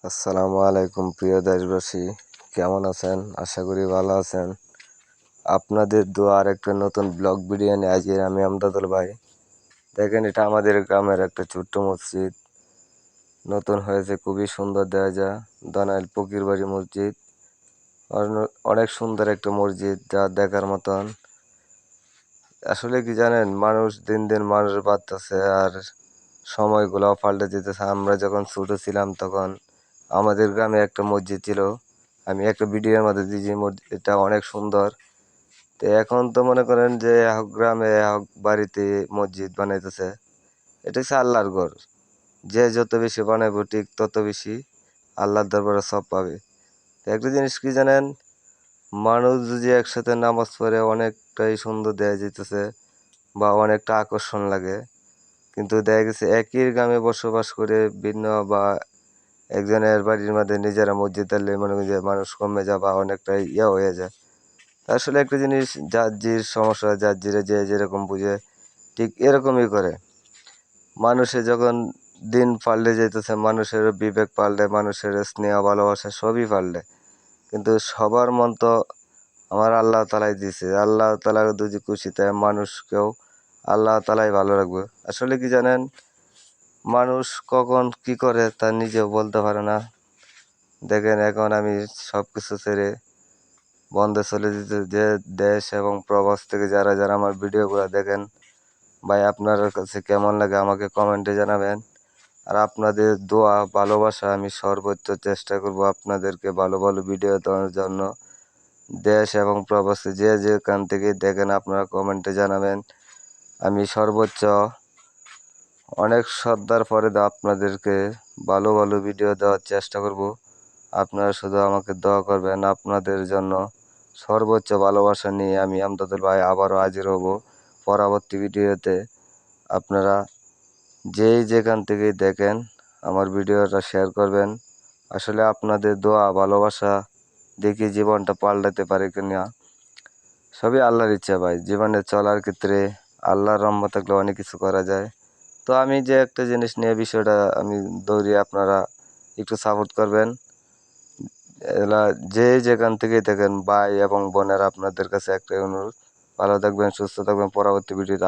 আসসালামু আলাইকুম প্রিয় দেশবাসী, কেমন আছেন? আশা করি ভালো আছেন। আপনাদের দোয়া আর একটা নতুন ব্লগ ভিডিও নিয়ে আজকে আমি আমদাদুল ভাই। দেখেন, এটা আমাদের গ্রামের একটা ছোট্ট মসজিদ, নতুন হয়েছে, খুবই সুন্দর দেখা যায়। দানাইল ফকির বাড়ি মসজিদ, অনেক সুন্দর একটা মসজিদ যা দেখার মতন। আসলে কি জানেন, মানুষ দিন দিন মানুষ বাড়তেছে আর সময়গুলো পাল্টে যেতেছে। আমরা যখন ছোট ছিলাম তখন আমাদের গ্রামে একটা মসজিদ ছিল, আমি একটা ভিডিওর মধ্যে দিয়েছি, মসজিদটা অনেক সুন্দর। তো এখন তো মনে করেন যে এক গ্রামে এক বাড়িতে মসজিদ বানাইতেছে। এটা হচ্ছে আল্লাহর ঘর, যে যত বেশি বানাইবো ঠিক তত বেশি আল্লাহর দরবারে সব পাবে। তো একটা জিনিস কি জানেন, মানুষ যদি একসাথে নামাজ পড়ে অনেকটাই সুন্দর দেখা যেতেছে বা অনেকটা আকর্ষণ লাগে। কিন্তু দেখা গেছে একই গ্রামে বসবাস করে ভিন্ন বা একজনের বাড়ির মধ্যে নিজেরা মসজিদ আনলে মনে করি যে মানুষ কমে যায় বা অনেকটা হয়ে যায়। আসলে একটা জিনিস, যার জির সমস্যা, যার জিরে যে যেরকম বুঝে ঠিক এরকমই করে। মানুষে যখন দিন পাল্টে যেতেছে, মানুষের বিবেক পাল্টে, মানুষের স্নেহ ভালোবাসা সবই পাল্টে, কিন্তু সবার মন তো আমার আল্লাহ তালাই দিয়েছে। আল্লাহ তালা যদি খুশি তাই মানুষকেও আল্লাহ তালাই ভালো রাখবে। আসলে কি জানেন, মানুষ কখন কি করে তা নিজেও বলতে পারে না। দেখেন, এখন আমি সব কিছু ছেড়ে বন্ধে চলে যেতে, যে দেশ এবং প্রবাস থেকে যারা যারা আমার ভিডিওগুলো দেখেন, ভাই আপনার কাছে কেমন লাগে আমাকে কমেন্টে জানাবেন। আর আপনাদের দোয়া ভালোবাসা, আমি সর্বোচ্চ চেষ্টা করব আপনাদেরকে ভালো ভালো ভিডিও দেওয়ার জন্য। দেশ এবং প্রবাসে যে যেখান থেকে দেখেন আপনারা কমেন্টে জানাবেন। আমি সর্বোচ্চ অনেক শ্রদ্ধার পরে আপনাদেরকে ভালো ভালো ভিডিও দেওয়ার চেষ্টা করব। আপনারা শুধু আমাকে দোয়া করবেন। আপনাদের জন্য সর্বোচ্চ ভালোবাসা নিয়ে আমি আমদাদুল ভাই আবারও হাজির হব পরবর্তী ভিডিওতে। আপনারা যেই যেখান থেকেই দেখেন আমার ভিডিওটা শেয়ার করবেন। আসলে আপনাদের দোয়া ভালোবাসা দেখি জীবনটা পাল্টাতে পারে কিনা, সবই আল্লাহর ইচ্ছা ভাই। জীবনে চলার ক্ষেত্রে আল্লাহর রহমত থাকলে অনেক কিছু করা যায়। তো আমি যে একটা জিনিস নিয়ে বিষয়টা আমি দৌড়ি, আপনারা একটু সাপোর্ট করবেন। এলা যে যেখান থেকে দেখেন ভাই এবং বোনেরা, আপনাদের কাছে একটাই অনুরোধ, ভালো থাকবেন, সুস্থ থাকবেন। পরবর্তী ভিডিওতে